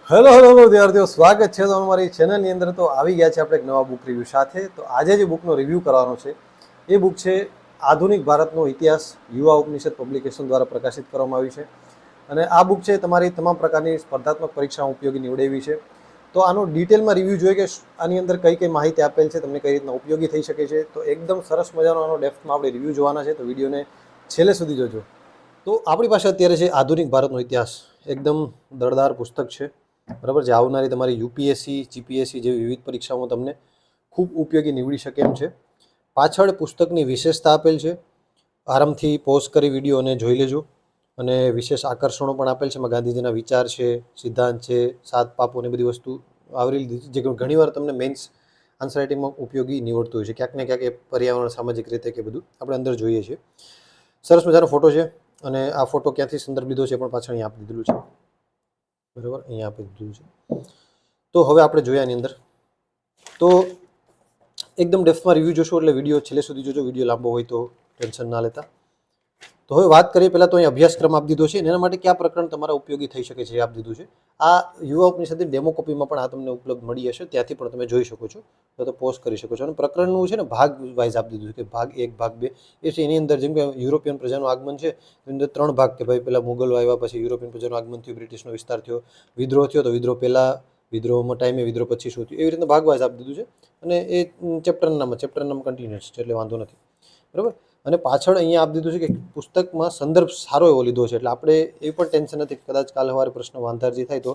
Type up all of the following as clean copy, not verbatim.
Hello hello વિદ્યાર્થીઓ, સ્વાગત છે તમારી ચેનલની અંદર. તો આવી ગયા છે આપણે એક નવા બુક રિવ્યૂ સાથે. તો આજે જે બુકનો રિવ્યૂ કરવાનો છે એ બુક છે આધુનિક ભારતનો ઇતિહાસ, યુવા ઉપનિષદ પબ્લિકેશન દ્વારા પ્રકાશિત કરવામાં આવી છે. અને આ બુક છે તમારી તમામ પ્રકારની સ્પર્ધાત્મક પરીક્ષામાં ઉપયોગી નીવડેવી છે. તો આનો ડિટેલમાં રિવ્યૂ જોઈએ કે આની અંદર કઈ કઈ માહિતી આપેલ છે, તમને કઈ રીતના ઉપયોગી થઈ શકે છે. તો એકદમ સરસ મજાનો આનો ડેપ્થમાં આપણે રિવ્યૂ જોવાના છે, તો વિડીયોને છેલ્લે સુધી જોજો. તો આપણી પાસે અત્યારે છે આધુનિક ભારતનો ઇતિહાસ, એકદમ દળદાર પુસ્તક છે, બરાબર છે. આવનારી તમારી યુપીએસસી, જીપીએસસી જેવી વિવિધ પરીક્ષાઓમાં તમને ખૂબ ઉપયોગી નીવડી શકે એમ છે. પાછળ પુસ્તકની વિશેષતા આપેલ છે, આરામથી પોઝ કરી વિડીયો અને જોઈ લેજો. અને વિશેષ આકર્ષણો પણ આપેલ છે, એમાં ગાંધીજીના વિચાર છે, સિદ્ધાંત છે, 7 પાપો ને બધી વસ્તુ આવરી લીધી છે, જે ઘણીવાર તમને મેન્સ આન્સર રાઇટિંગમાં ઉપયોગી નીવડતું હોય છે. ક્યાંક ને ક્યાંક એ પર્યાવરણ, સામાજિક રીતે કે બધું આપણે અંદર જોઈએ છીએ. સરસ મજાનો ફોટો છે, અને આ ફોટો ક્યાંથી સંદર્ભ લીધો છે પણ પાછળ અહીંયા આપી દીધેલું છે, બરાબર, અહીંયા આપી દીધું છે. તો હવે આપણે જોઈએ આની અંદર. તો એકદમ ડેપ્થમાં રિવ્યૂ જોશો એટલે વિડીયો છેલ્લે સુધી જોજો. વિડીયો લાંબો હોય તો ટેન્શન ના લેતા. તો હવે વાત કરીએ, પહેલાં તો અહીં અભ્યાસક્રમ આપી દીધો છે, એના માટે કયા પ્રકરણ તમારા ઉપયોગી થઈ શકે છે એ આપી દીધું છે. આ યુવા ઉપનિષદની ડેમો કોપીમાં પણ આ તમને ઉપલબ્ધ મળી હશે, ત્યાંથી પણ તમે જોઈ શકો છો, તો પોઝ કરી શકો છો. અને પ્રકરણનું છે ને ભાગ વાઇઝ આપી દીધું છે, કે ભાગ 1, ભાગ 2 એ છે. એની અંદર જેમ કે યુરોપિયન પ્રજાનું આગમન છે, એની અંદર 3 ભાગ, કે ભાઈ પહેલાં મુગલો આવ્યા, પછી યુરોપિયન પ્રજાનું આગમન થયું, બ્રિટિશનો વિસ્તાર થયો, વિદ્રોહ થયો, તો વિદ્રોહ પહેલાં, વિદ્રોહમાં ટાઈમે, વિદ્રોહ પછી શું થયું, એવી રીતના ભાગ વાઇઝ આપી દીધું છે. અને એ ચેપ્ટરનું નામ કન્ટિન્યુઅસ છે, એટલે વાંધો નથી, બરાબર. અને પાછળ અહીંયા આપી દીધું છે કે પુસ્તકમાં સંદર્ભ સારો એવો લીધો છે, એટલે આપણે એ પણ ટેન્શન નથી. કદાચ કાલ સવારે પ્રશ્ન વાંધારજી થાય તો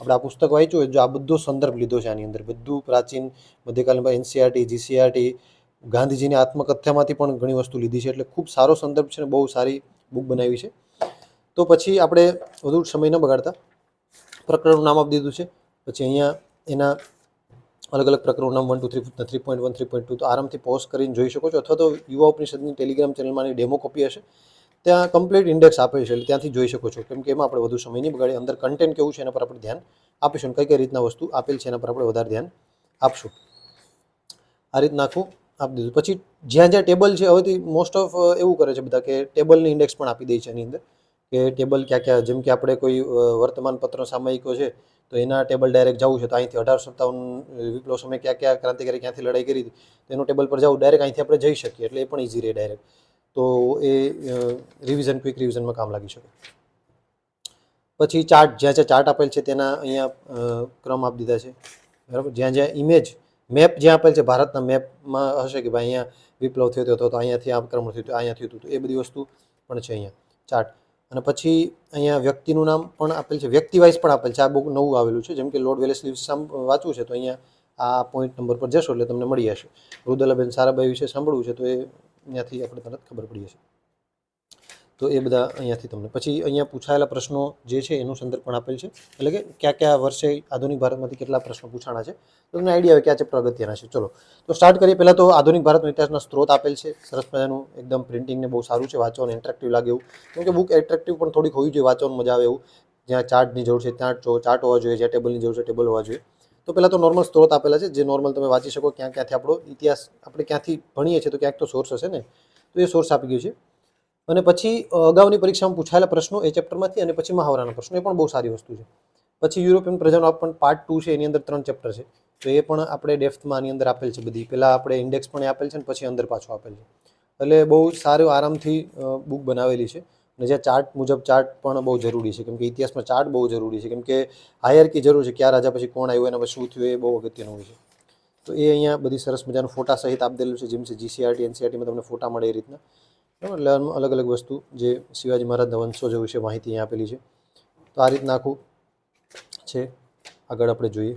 આપણે આ પુસ્તક વાંચ્યું હોય, જો આ બધો સંદર્ભ લીધો છે આની અંદર, બધું પ્રાચીન મધ્યકાલીન એનસીઆરટી, જીસીઆરટી, ગાંધીજીની આત્મકથામાંથી પણ ઘણી વસ્તુ લીધી છે, એટલે ખૂબ સારો સંદર્ભ છે ને બહુ સારી બુક બનાવી છે. તો પછી આપણે વધુ સમય ન બગાડતા પ્રકરણનું નામ આપી દીધું છે. પછી અહીંયા એના અલગ અલગ પ્રકરણનું નામ 1, 2, 3, 3.1, 3.2, તો આરામથી પોઝ કરીને જોઈ શકો છો. અથવા તો યુવા ઉપનિષદની ટેલિગ્રામ ચેનલમાં ડેમો કોપી હશે, ત્યાં કમ્પ્લીટ ઇન્ડેક્સ આપેલ છે, એટલે ત્યાંથી જોઈ શકો છો. કેમ કે એમાં આપણે વધુ સમય નહીં બગાડીએ. અંદર કન્ટેન્ટ કેવું છે એના પર આપણે ધ્યાન આપીશું, કઈ કઈ રીતના વસ્તુ આપેલ છે એના પર આપણે વધારે ધ્યાન આપશું. આ રીતના આખું આપી દીધું. પછી જ્યાં જ્યાં ટેબલ છે, હવેથી મોસ્ટ ઓફ એવું કરે છે બધા કે ટેબલની ઇન્ડેક્સ પણ આપી દે છે એની અંદર, કે ટેબલ ક્યાં ક્યાં, જેમ કે આપણે કોઈ વર્તમાનપત્ર સામયિકો છે, તો એના ટેબલ ડાયરેક્ટ જવું છે, તો અહીંથી 1857 વિપ્લવ સમય ક્યાં ક્રાંતિકારી ક્યાંથી લડાઈ કરી હતી, તો એનું ટેબલ પર જવું, ડાયરેક્ટ અહીંથી આપણે જઈ શકીએ, એટલે એ પણ ઇઝી રહે ડાયરેક્ટ. તો એ ક્વિક રિવિઝનમાં કામ લાગી શકે. પછી ચાર્ટ, જ્યાં જ્યાં ચાર્ટ આપેલ છે તેના અહીંયા ક્રમ આપી દીધા છે, બરાબર. જ્યાં જ્યાં ઇમેજ, મેપ જ્યાં આપેલ છે, ભારતના મેપમાં હશે કે ભાઈ અહીંયા વિપ્લવ થયો હતો, તો અહીંયાથી આ આક્રમણ થયું હતું, અહીંયા થયું હતું, તો એ બધી વસ્તુ પણ છે અહીંયા ચાર્ટ. અને પછી અહીંયા વ્યક્તિનું નામ પણ આપેલ છે, વ્યક્તિ વાઇઝ પણ આપેલ છે. આ બુક નવું આવેલું છે, જેમ કે લોર્ડ વેલેસ્લી વિશે વાંચવું છે, તો અહીંયા આ પોઈન્ટ નંબર પર જશો એટલે તમને મળી જશે. રુદલાબેન સારાભાઈ વિશે સાંભળવું છે, તો એ અહીંયાથી આપણે તરત ખબર પડી જશે. તો એ બધા અહીંયાથી તમને. પછી અહીંયા પૂછાયેલા પ્રશ્નો જે છે એનું સંદર્ભ પણ આપેલ છે, એટલે કે કયા વર્ષે આધુનિક ભારતમાંથી કેટલા પ્રશ્નો પૂછાણા છે, તો તમને આઈડિયા આવે કે આ ચેપ્ટર અગત્યના છે. ચલો તો સ્ટાર્ટ કરીએ. પહેલાં તો આધુનિક ભારતનો ઇતિહાસના સ્ત્રોત આપેલ છે, સરસ મજાનું, એકદમ પ્રિન્ટિંગને બહુ સારું છે, વાંચવાનું ઇન્ટરેક્ટિવ લાગે એવું. કેમ કે બુક એટ્રેક્ટિવ પણ થોડીક હોવી જોઈએ, વાંચવાનું મજા આવે એવું. જ્યાં ચાર્ટની જરૂર છે ત્યાં ચાર્ટ હોવા જોઈએ, જ્યાં ટેબલની જરૂર છે ટેબલ હોવા જોઈએ. તો પહેલાં તો નોર્મલ સ્ત્રોત આપેલા છે, જે નોર્મલ તમે વાંચી શકો, ક્યાંથી આપણો ઇતિહાસ આપણે ક્યાંથી ભણીએ છીએ, તો ક્યાંક તો સોર્સ હશે ને, તો એ સોર્સ આપી ગયું છે. અને પછી અગાઉની પરીક્ષામાં પૂછાયેલા પ્રશ્નો એ ચેપ્ટરમાંથી, અને પછી મહાવરાના પ્રશ્નો, એ પણ બહુ સારી વસ્તુ છે. પછી યુરોપિયન પ્રજાનો પણ પાર્ટ 2 છે, એની અંદર 3 ચેપ્ટર છે, તો એ પણ આપણે ડેપ્થમાં આની અંદર આપેલ છે બધી. પહેલાં આપણે ઇન્ડેક્સ પણ આપેલ છે, અને પછી અંદર પાછો આપેલ છે, એટલે બહુ સારું આરામથી બુક બનાવેલી છે. અને જ્યાં ચાર્ટ મુજબ, ચાર્ટ પણ બહુ જરૂરી છે, કેમ કે ઇતિહાસમાં ચાર્ટ બહુ જરૂરી છે, કેમ કે હાયરકી જરૂર છે, ક્યાં રાજા પછી કોણ આવ્યું, એના પછી શું થયું, એ બહુ અગત્યનું હોય છે. તો એ અહીંયા બધી સરસ મજાનું ફોટા સહિત આપી દેલું છે, જેમ છે જીસીઆરટી, એનસીઆરટીમાં તમને ફોટા મળે એ રીતના, બરાબર. એટલે અલગ અલગ વસ્તુ જે શિવાજી મહારાજના વંશજો વિશે માહિતી અહીંયા આપેલી છે. તો આ રીતના આખું છે. આગળ આપણે જોઈએ,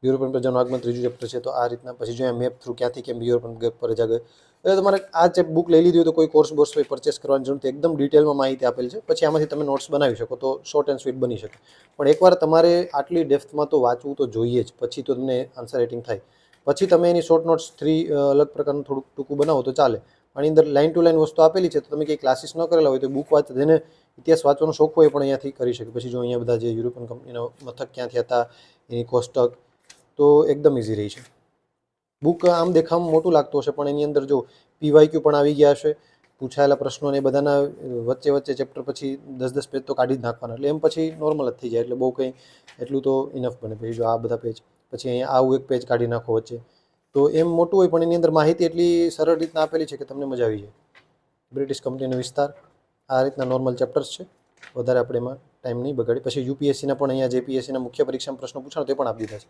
યુરોપિયન પ્રજાનું આગમન 3જું ચેપ્ટર છે. તો આ રીતના પછી જો મેપ થ્રુ ક્યાંથી કેમ યુરોપિયન પ્રજા ગઈ, એટલે તમારે આ બુક લઈ લીધી હોય તો કોઈ કોર્સ બોર્સ કોઈ પરચેસ કરવાની જરૂર નથી, એકદમ ડિટેલમાં માહિતી આપેલ છે. પછી આમાંથી તમે નોટ્સ બનાવી શકો, તો શોર્ટ એન્ડ સ્વીટ બની શકે. પણ એકવાર તમારે આટલી ડેપ્થમાં તો વાંચવું તો જોઈએ જ, પછી તો તમને આન્સર રાઇટિંગ થાય. પછી તમે એની શોર્ટ નોટ્સ 3 અલગ પ્રકારનું થોડુંક ટૂંકું બનાવો તો ચાલે. આની અંદર લાઇન ટુ લાઇન વસ્તુ આપેલી છે, તો તમે કંઈ ક્લાસીસ ન કરેલા હોય તો બુક વાંચ, જેને ઇતિહાસ વાંચવાનો શોખ હોય પણ અહીંયાથી કરી શકે. પછી જો અહીંયા બધા જે યુરોપિયન કંપનીના મથક ક્યાંથી હતા, એની કોષ્ટક, તો એકદમ ઇઝી રહી છે. બુક આમ દેખાવામાં મોટું લાગતું હશે, પણ એની અંદર જો પીવાયક્યુ પણ આવી ગયા હશે, પૂછાયેલા પ્રશ્નો અને એ બધાના વચ્ચે વચ્ચે ચેપ્ટર પછી 10-10 પેજ તો કાઢી જ નાખવાના, એટલે એમ પછી નોર્મલ જ થઈ જાય, એટલે બહુ કંઈ એટલું તો ઇનફ બને. પછી જો આ બધા પેજ, પછી અહીંયા આવું એક પેજ કાઢી નાખો વચ્ચે, તો એમ મોટું હોય પણ એની અંદર માહિતી એટલી સરળ રીતના આપેલી છે કે તમને મજા આવી જાય. બ્રિટિશ કંપનીનો વિસ્તાર, આ રીતના નોર્મલ ચેપ્ટર્સ છે, વધારે આપણે એમાં ટાઈમ નહીં બગાડી. પછી યુપીએસસીના પણ અહીંયા જેપીએસસીના મુખ્ય પરીક્ષામાં પ્રશ્નો પૂછાણો તે પણ આપી દીધા છે,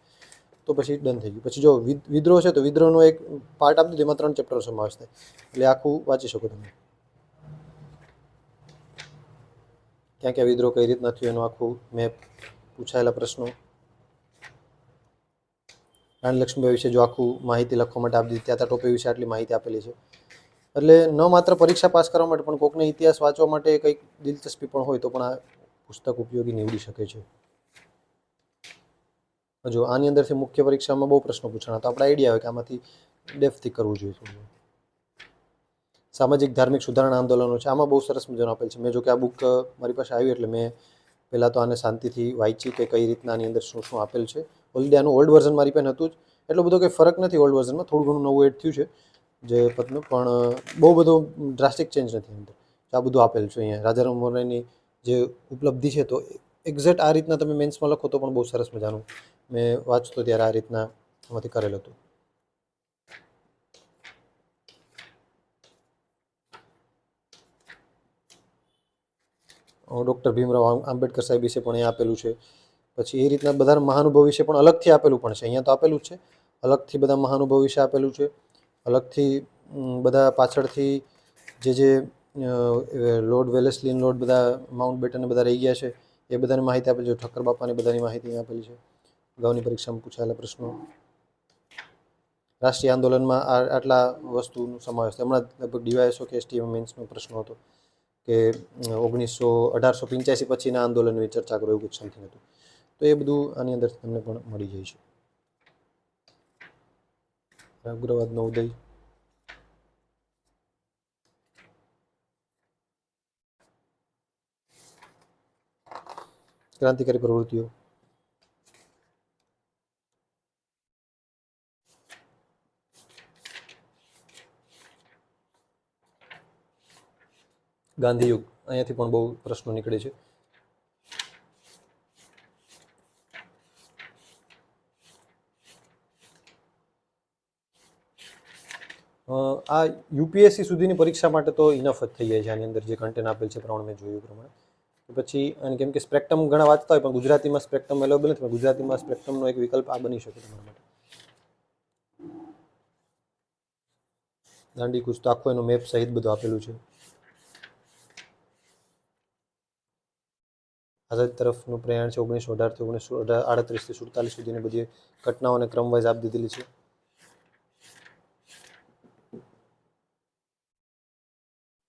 તો પછી ડન થઈ ગયું. પછી જો વિદ્રોહ છે તો વિદ્રોહનો એક પાર્ટ આપી દીધો, એમાં 3 ચેપ્ટરનો સમાવેશ થાય, એટલે આખું વાંચી શકો તમે. ક્યાં ક્યાં વિદ્રોહ કઈ રીતના થયો એનું આખું મેપ, પૂછાયેલા પ્રશ્નો, રાણી લક્ષ્મીબાઈ વિશે જો આખું માહિતી લખવા માટે આપી દીધી, ત્યાં ટોપી વિશે આટલી માહિતી આપેલી છે. એટલે ન માત્ર પરીક્ષા પાસ કરવા માટે પણ કોકને ઇતિહાસ વાંચવા માટે કંઈક દિલચસ્પી પણ હોય તો પણ આ પુસ્તક ઉપયોગી નીવડી શકે છે. જો આની અંદરથી મુખ્ય પરીક્ષામાં બહુ પ્રશ્નો પૂછાણા, તો આપણે આઈડિયા આવે કે આમાંથી ડેપ્થથી કરવું જોઈએ થોડું. સામાજિક ધાર્મિક સુધારણા આંદોલનો છે, આમાં બહુ સરસ મજાનું આપેલ છે. મેં જો કે આ બુક મારી પાસે આવી એટલે મેં પહેલાં તો આને શાંતિથી વાંચી કે કઈ રીતના આની અંદર શું શું આપેલ છે. ઓલરેડી આનું ઓલ્ડ વર્ઝન મારી પાસે હતું જ, એટલો બધો કંઈ ફરક નથી ઓલ્ડ વર્ઝનમાં, થોડું ઘણું નવું એડ થયું છે જે પદનું, પણ બહુ બધો ડ્રાસ્ટિક ચેન્જ નથી અંદર. આ બધું આપેલ છે અહીંયા રાજારામ મોહનરાયની જે ઉપલબ્ધિ છે, તો એક્ઝેક્ટ આ રીતના તમે મેન્સમાં લખો તો પણ બહુ સરસ મજાનું મેં વાંચતો ત્યારે આ રીતના આમાંથી કરેલ હતું. ડૉક્ટર ભીમરાવ આંબેડકર સાહેબ વિશે પણ અહીંયા આપેલું છે. પછી એ રીતના બધા મહાનુભાવ વિશે પણ અલગથી આપેલું પણ છે, અહીંયા તો આપેલું જ છે, અલગથી બધા મહાનુભાવ વિશે આપેલું છે, અલગથી બધા પાછળથી જે લોર્ડ વેલેસ્લી, લોર્ડ બધા માઉન્ટ બેટન બધા રહી ગયા છે એ બધાની માહિતી આપેલી છે. ઠક્કર બાપાની બધાની માહિતી આપેલી છે. અગાઉની પરીક્ષામાં પૂછાયેલા પ્રશ્નો, રાષ્ટ્રીય આંદોલનમાં આટલા વસ્તુનો સમાવેશ, હમણાં લગભગ ડીવાયએસઓ કે એસટી મેન્સનો પ્રશ્ન હતો કે 1885 પછીના આંદોલનની ચર્ચા કરો, એવું કંઈક સમથિંગ હતું. તો એ બધું આની અંદર તમને પણ મળી જાય છે. ઉગ્રવાદનો ઉદય, ક્રાંતિકારી પ્રવૃત્તિઓ, ગાંધીયુગ, અહીંયાથી પણ બહુ પ્રશ્નો નીકળે છે. આ યુપીએસસી સુધીની પરીક્ષા માટે તો ઇનફ જ થઈ જાય છે આની અંદર જે કન્ટેન્ટ આપેલ છે પ્રમાણે મેં જોયું પ્રમાણે. પછી અને કેમ કે સ્પેક્ટ્રમ ઘણા વાંચતા હોય પણ ગુજરાતીમાં સ્પેક્ટ્રમ અવેલેબલ નથી, પણ ગુજરાતીમાં સ્પેક્ટ્રમનો એક વિકલ્પ આ બની શકે તમારા માટે. દાંડીકૂચ તો આખો એનો મેપ સહિત બધું આપેલું છે. આઝાદ તરફનું પ્રયાણ છે 1918 થી 1938 થી 47 સુધીની બધી ઘટનાઓને ક્રમવાઇઝ આપી દીધેલી છે.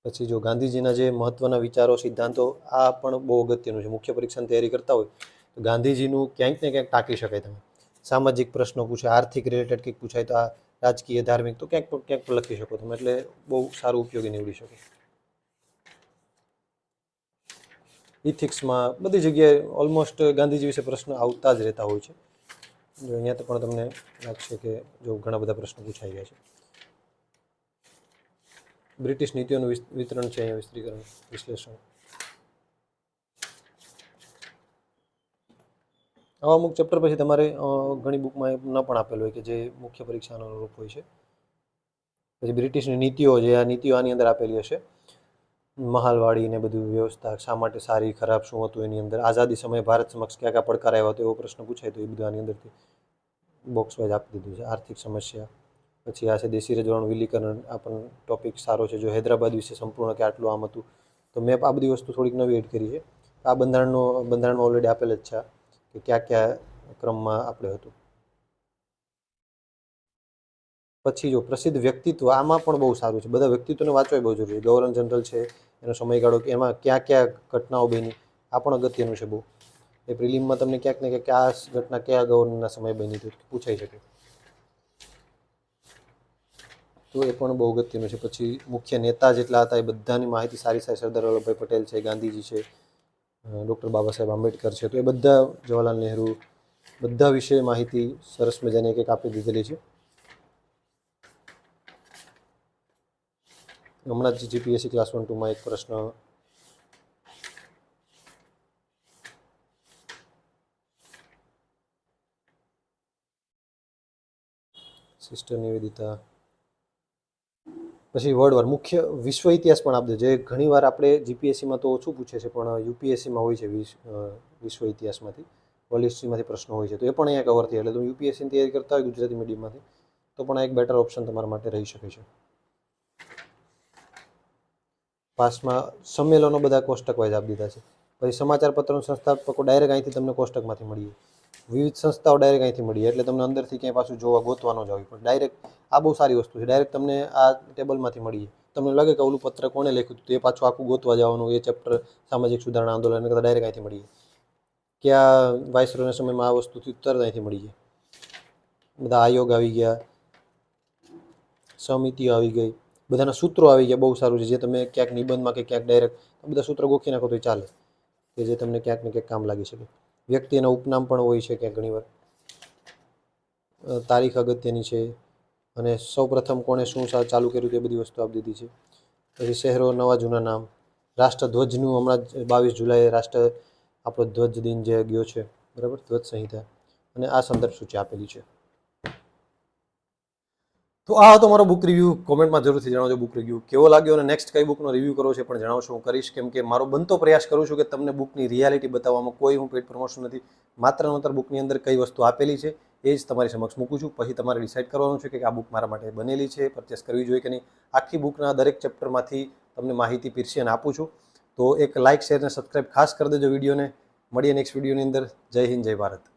પછી જો ગાંધીજીના જે મહત્વના વિચારો, સિદ્ધાંતો, આ પણ બહુ અગત્યનું છે. મુખ્ય પરીક્ષાની તૈયારી કરતા હોય તો ગાંધીજીનું ક્યાંક ને ક્યાંક ટાંકી શકાય તમે. સામાજિક પ્રશ્નો પૂછાય, આર્થિક રિલેટેડ કંઈક પૂછાય તો આ રાજકીય, ધાર્મિક તો ક્યાંક ક્યાંક લખી શકો તમે, એટલે બહુ સારું ઉપયોગી નીવડી શકે. ઇથિક્સમાં બધી જગ્યાએ ઓલમોસ્ટ ગાંધીજી વિશે પ્રશ્ન આવતા જ રહેતા હોય છે. જો અહીંયા તો પણ તમને લાગશે કે જો ઘણા બધા પ્રશ્નો પૂછાઈ ગયા છે. બ્રિટિશ નીતિઓનું વિતરણ છે અહીંયા, વિસ્તરીકરણ, વિશ્લેષણ. આવા અમુક ચેપ્ટર પછી તમારે ઘણી બુકમાં ન પણ આપેલું હોય કે જે મુખ્ય પરીક્ષાનો અનુરૂપ હોય છે. પછી બ્રિટિશની નીતિઓ, જે આ નીતિઓ આની અંદર આપેલી હશે, મહાલવાડી ને બધું વ્યવસ્થા શા માટે સારી, ખરાબ શું હતું એની અંદર, આઝાદી સમયે ભારત સમક્ષ કયા કયા પડકાર આવ્યા હતો એવો પ્રશ્ન પૂછાય તો એ બધું આની અંદરથી બોક્સ વાઇઝ આપી દીધું છે. આર્થિક સમસ્યા, પછી આ છે દેશી રજવાડું વિલીકરણ, આ પણ ટોપિક સારો છે. જો હૈદરાબાદ વિશે સંપૂર્ણ કે આટલું આમ હતું તો મેં આ બધી વસ્તુ થોડીક નવી એડ કરી છે. આ બંધારણમાં ઓલરેડી આપેલ જ છે કે કયા કયા ક્રમમાં આપણે હતું. પછી જો પ્રસિદ્ધ વ્યક્તિત્વ, આમાં પણ બહુ સારું છે. બધા વ્યક્તિત્વને વાંચવા બહુ જરૂરી છે. ગવર્નર જનરલ છે, એનો સમયગાળો, કે એમાં ક્યાં ક્યાં ઘટનાઓ બની, આ પણ અગત્યનું છે બહુ. એ પ્રિલિમમાં તમને ક્યાંક ને ક્યાંક આ ઘટના કયા ગવર્નરના સમય બની હતી પૂછાઈ શકે, તો એ પણ બહુ અગત્યનું છે. પછી મુખ્ય નેતા જેટલા હતા એ બધાની માહિતી સારી સારી, સરદાર વલ્લભભાઈ પટેલ છે, ગાંધીજી છે, ડૉક્ટર બાબા સાહેબ આંબેડકર છે, તો એ બધા, જવાહરલાલ નહેરુ, બધા વિશે માહિતી સરસ મજાની એક એક આપી દીધેલી છે. હમણાં જ જીપીએસસી ક્લાસ 1-2માં એક પ્રશ્ન સિસ્ટર નિવેદિતા, પછી વર્ડ મુખ્ય વિશ્વ ઇતિહાસ પણ આપી દે, જે ઘણીવાર આપણે જીપીએસસીમાં તો ઓછું પૂછે છે પણ યુપીએસસીમાં હોય છે વિશ્વ ઇતિહાસમાંથી, વર્લ્ડ હિસ્ટ્રીમાંથી પ્રશ્નો હોય છે, તો એ પણ અહીંયા કવર થઈ. એટલે તમે યુપીએસસીની તૈયારી કરતા હોય ગુજરાતી મીડિયમમાંથી તો પણ આ એક બેટર ઓપ્શન તમારા માટે રહી શકે છે. પાસમાં સંમેલનો બધા કોષ્ટક વાઇઝ આપી દીધા છે. પછી સમાચાર પત્રોના સંસ્થાપકો ડાયરેક્ટ અહીંથી તમને કોષ્ટકમાંથી મળીએ, વિવિધ સંસ્થાઓ ડાયરેક્ટ અહીંથી મળીએ, એટલે તમને અંદરથી ક્યાંય પાછું જોવા ગોતવાનો જ આવે પણ ડાયરેક્ટ આ બહુ સારી વસ્તુ છે. ડાયરેક્ટ તમને આ ટેબલમાંથી મળીએ. તમને લાગે કે ઓલું પત્ર કોણે લખ્યું હતું તો એ પાછું આખું ગોતવા જવાનું, એ ચેપ્ટર સામાજિક સુધારણા આંદોલન કરતાં ડાયરેક્ટ અહીંથી મળીએ. ક્યાં વાઇસરોયના સમયમાં આ વસ્તુથી તરત અહીંથી મળીએ. બધા આયોગ આવી ગયા, સમિતિઓ આવી ગઈ, બધાના સૂત્રો આવી ગયા, બહુ સારું છે. જે તમે ક્યાંક નિબંધમાં કે ક્યાંક ડાયરેક્ટ બધા સૂત્રો ગોખી નાખો તો ચાલે, કે જે તમને ક્યાંક ને ક્યાંક કામ લાગી શકે. વ્યક્તિના ઉપનામ પણ હોય છે ક્યાંક ઘણીવાર. તારીખ અગત્યની છે અને સૌપ્રથમ કોણે શું ચાલુ કર્યું તે બધી વસ્તુ આપી દીધી છે. પછી શહેરો, નવા જૂના નામ, રાષ્ટ્રધ્વજનું હમણાં જ 22 જુલાઈએ આપણો ધ્વજ દિન જે ગયો છે, બરાબર, ધ્વજ સંહિતા, અને આ સંદર્ભ સૂચિ આપેલી છે. તો આ હતો મારો બુક રિવ્યૂ. કોમેન્ટમાં જરૂરથી જણાવજો બુક રિવ્યૂ કેવો લાગ્યો અને નેક્સ્ટ કઈ બુકનો રિવ્યૂ કરવો છે પણ જણાવશો. હું કરીશ, કેમ કે મારો બનતો પ્રયાસ કરું છું કે તમને બુકની રિયાલિટી બતાવવામાં કોઈ હું પેઇડ પ્રમોશન નથી. માત્ર બુકની અંદર કઈ વસ્તુ આપેલી છે એ જ તમારી સમક્ષ મૂકું છું. પછી તમારે ડિસાઇડ કરવાનું છે કે આ બુક મારા માટે બનેલી છે, પરચેસ કરવી જોઈએ કે નહીં. આખી બુકના દરેક ચેપ્ટરમાંથી તમને માહિતી પીરસી અને આપું છું. તો એક લાઇક, શેર અને સબસ્ક્રાઇબ ખાસ કરી દેજો વિડીયોને. મળીએ નેક્સ્ટ વિડીયોની અંદર. જય હિન્દ, જય ભારત.